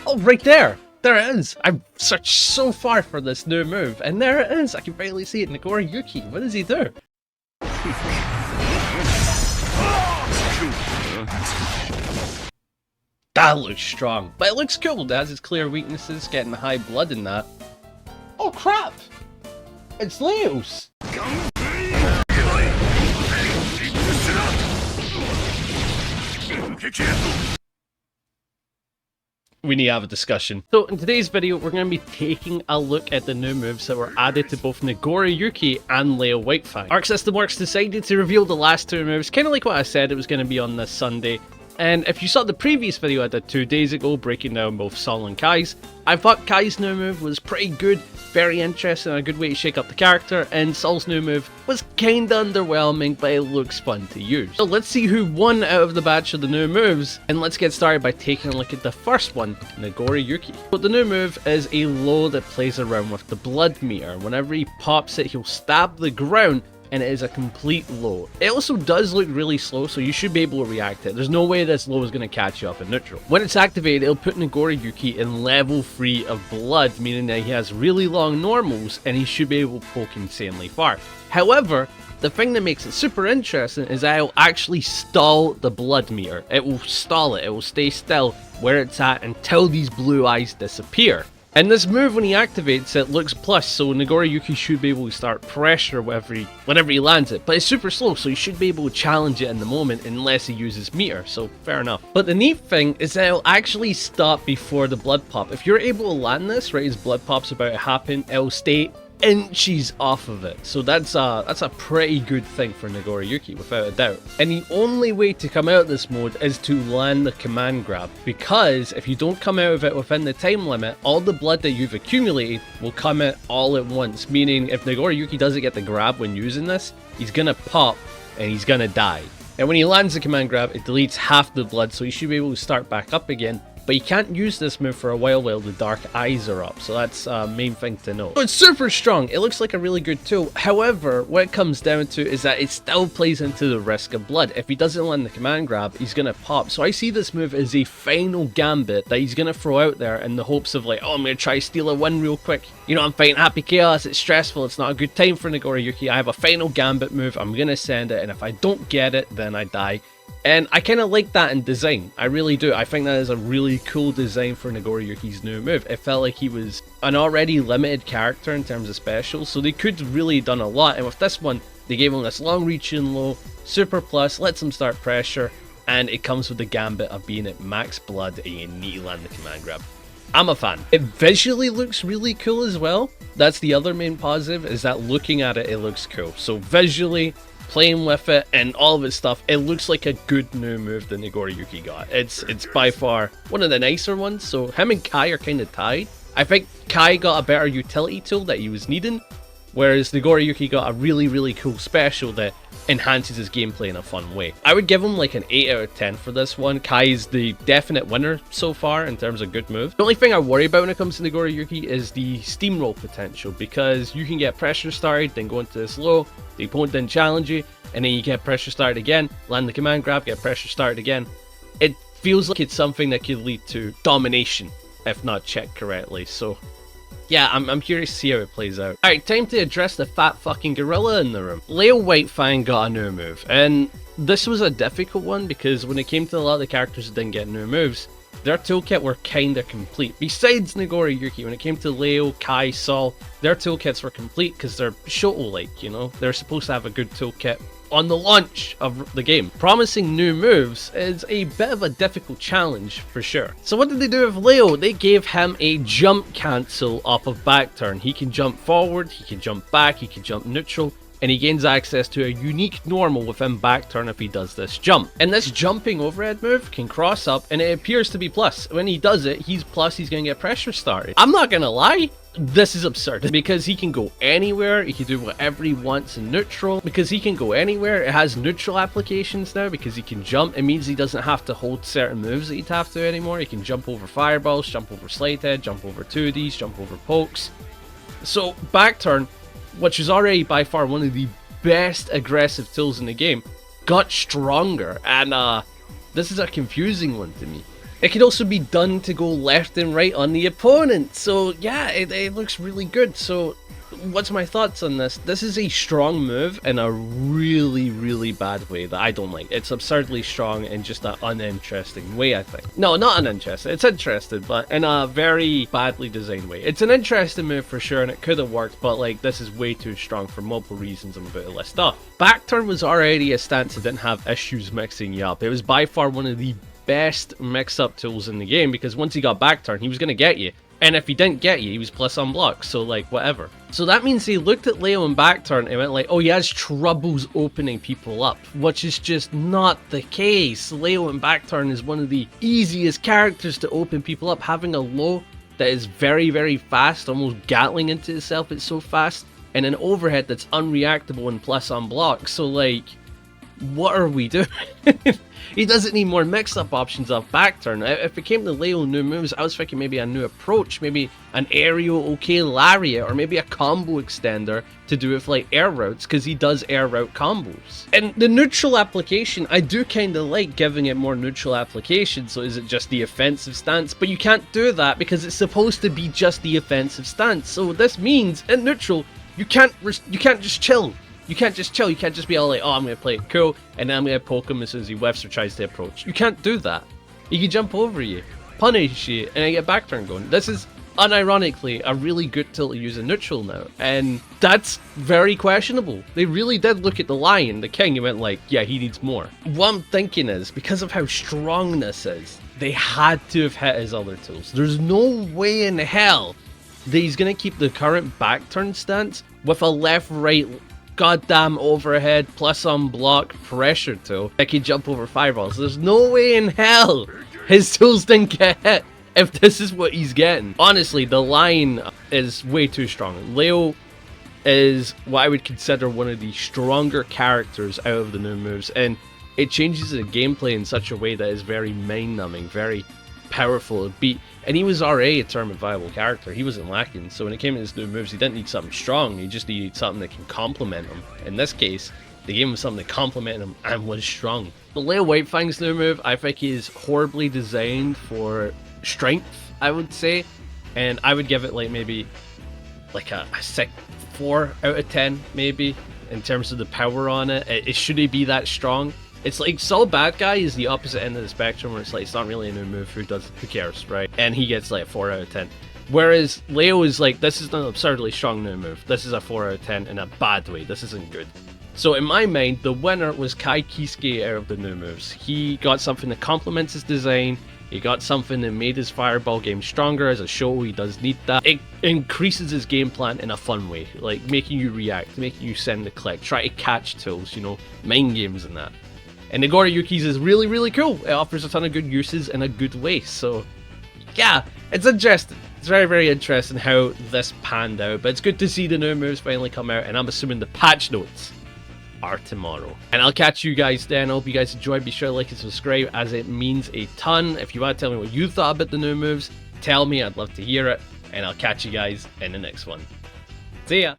Oh, right there! There it is! I've searched so far for this new move, and there it is! I can barely see it. Nagoriyuki, what does he do? That looks strong, but it looks cool. It has its clear weaknesses, getting high blood in that. Oh crap! It's Leo's! We need to have a discussion. So in today's video, we're going to be taking a look at the new moves that were added to both Nagoriyuki and Leo Whitefang. Arc System Works decided to reveal the last two moves, kind of like what I said it was going to be on this Sunday. And if you saw the previous video I did 2 days ago, breaking down both Sol and Kai's, I thought Kai's new move was pretty good, very interesting, and a good way to shake up the character, and Sol's new move was kinda underwhelming, but it looks fun to use. So let's see who won out of the batch of the new moves, and let's get started by taking a look at the first one, Nagoriyuki. So the new move is a low that plays around with the blood meter. Whenever he pops it, he'll stab the ground, and it is a complete low. It also does look really slow, so you should be able to react to it. There's no way this low is going to catch you up in neutral. When it's activated, it'll put Nagoriyuki in level 3 of blood, meaning that he has really long normals, and he should be able to poke insanely far. However, the thing that makes it super interesting is that it'll actually stall the blood meter. It will stall it, it will stay still where it's at until these blue eyes disappear. And this move, when he activates it, looks plus, so Nagoriyuki should be able to start pressure whenever he lands it. But it's super slow, so he should be able to challenge it in the moment unless he uses meter, so fair enough. But the neat thing is that it'll actually stop before the blood pop. If you're able to land this right as blood pop's about to happen, it'll stay inches off of it. So that's a pretty good thing for Nagoriyuki, without a doubt. And the only way to come out of this mode is to land the command grab, because if you don't come out of it within the time limit, all the blood that you've accumulated will come out all at once, meaning if Nagoriyuki doesn't get the grab when using this, he's gonna pop and he's gonna die. And when he lands the command grab, it deletes half the blood, so you should be able to start back up again. But you can't use this move for a while the dark eyes are up, so that's a main thing to know. So it's super strong, it looks like a really good tool. However, what it comes down to is that it still plays into the risk of blood. If he doesn't land the command grab, he's gonna pop. So I see this move as a final gambit that he's gonna throw out there in the hopes of like, oh, I'm gonna try to steal a win real quick. You know, I'm fighting Happy Chaos, it's stressful, it's not a good time for Nagoriyuki. I have a final gambit move, I'm gonna send it, and if I don't get it, then I die. And I kind of like that in design, I really do. I think that is a really cool design for Nagoriyuki's new move. It felt like he was an already limited character in terms of specials, so they could really done a lot. And with this one, they gave him this long reach and low, super plus, lets him start pressure, and it comes with the gambit of being at max blood and you need to land the command grab. I'm a fan. It visually looks really cool as well. That's the other main positive, is that looking at it, it looks cool. So visually, playing with it and all of its stuff, it looks like a good new move that Nagoriyuki got. It's by far one of the nicer ones, so him and Kai are kind of tied. I think Kai got a better utility tool that he was needing, whereas Nagoriyuki got a really cool special that enhances his gameplay in a fun way. I would give him like an 8 out of 10 for this one. Kai is the definite winner so far in terms of good moves. The only thing I worry about when it comes to Nagoriyuki is the steamroll potential, because you can get pressure started, then go into this low, the opponent then challenge you, and then you get pressure started again, land the command grab, get pressure started again. It feels like it's something that could lead to domination if not checked correctly, so yeah, I'm curious to see how it plays out. Alright, time to address the fat fucking gorilla in the room. Leo Whitefang got a new move, and this was a difficult one because when it came to a lot of the characters that didn't get new moves, their toolkit were kinda complete. Besides Nagoriyuki, when it came to Leo, Kai, Sol, their toolkits were complete because they're Shoto-like, you know? They're supposed to have a good toolkit on the launch of the game. Promising new moves is a bit of a difficult challenge for sure. So what did they do with Leo? They gave him a jump cancel off of back turn. He can jump forward, he can jump back, he can jump neutral, and he gains access to a unique normal within back turn if he does this jump. And this jumping overhead move can cross up, and it appears to be plus. When he does it, he's plus, he's gonna get pressure started. I'm not gonna lie, this is absurd, because he can go anywhere, he can do whatever he wants in neutral, because he can go anywhere. It has neutral applications now, because he can jump. It means he doesn't have to hold certain moves that he'd have to anymore. He can jump over fireballs, jump over slide head, jump over 2Ds, jump over pokes. So back turn, which is already by far one of the best aggressive tools in the game, got stronger, and this is a confusing one to me. It can also be done to go left and right on the opponent. So yeah, it looks really good. So what's my thoughts on this? This is a strong move in a really, really bad way that I don't like. It's absurdly strong in just an uninteresting way, I think. No, not uninteresting. It's interesting, but in a very badly designed way. It's an interesting move for sure, and it could have worked, but like this is way too strong for multiple reasons I'm about to list off. Back turn was already a stance that didn't have issues mixing you up. It was by far one of the best mix-up tools in the game, because once he got back turn, he was going to get you. And if he didn't get you, he was plus unblocked, so like, whatever. So that means he looked at Leo in back turn and went like, oh, he has troubles opening people up, which is just not the case. Leo in back turn is one of the easiest characters to open people up. Having a low that is very, very fast, almost gatling into itself, it's so fast, and an overhead that's unreactable and plus unblocked. So like, what are we doing? He doesn't need more mix-up options off back turn. If it came to Leo new moves, I was thinking maybe a new approach, maybe an aerial OK lariat, or maybe a combo extender to do with like air routes, because he does air route combos. And the neutral application, I do kind of like giving it more neutral application. So is it just the offensive stance? But you can't do that because it's supposed to be just the offensive stance. So this means in neutral, you can't just chill. You can't just chill, you can't just be all like, oh, I'm going to play it cool, and then I'm going to poke him as soon as he whiffs or tries to approach. You can't do that. He can jump over you, punish you, and then get back turn going. This is, unironically, a really good tool to use in neutral now, and that's very questionable. They really did look at the lion, the king, and went like, yeah, he needs more. What I'm thinking is, because of how strong this is, they had to have hit his other tools. There's no way in hell that he's going to keep the current back turn stance with a left-right goddamn overhead plus unblock pressure tool that can jump over fireballs. There's no way in hell his tools didn't get hit if this is what he's getting. Honestly, the line is way too strong. Leo is what I would consider one of the stronger characters out of the new moves, and it changes the gameplay in such a way that is very mind-numbing, very powerful to beat. And he was already a tournament viable character. He wasn't lacking. So when it came to his new moves, he didn't need something strong. He just needed something that can complement him. In this case, they gave him something that complemented him and was strong. The Leo Whitefang's new move, I think he is horribly designed for strength, I would say. And I would give it like maybe like a 4 out of 10 maybe in terms of the power on it. It shouldn't be that strong. It's like Soul Bad Guy is the opposite end of the spectrum, where it's like, it's not really a new move, who cares, right? And he gets like a 4 out of 10. Whereas Leo is like, this is an absurdly strong new move. This is a 4 out of 10 in a bad way. This isn't good. So in my mind, the winner was Kai Kisuke out of the new moves. He got something that complements his design. He got something that made his fireball game stronger. As a show, he does need that. It increases his game plan in a fun way, like making you react, making you send the click, try to catch tools, you know, mind games and that. And Nagoriyuki's is really, really cool. It offers a ton of good uses in a good way. So, yeah, it's interesting. It's very, very interesting how this panned out. But it's good to see the new moves finally come out. And I'm assuming the patch notes are tomorrow. And I'll catch you guys then. I hope you guys enjoyed. Be sure to like and subscribe, as it means a ton. If you want to tell me what you thought about the new moves, tell me. I'd love to hear it. And I'll catch you guys in the next one. See ya.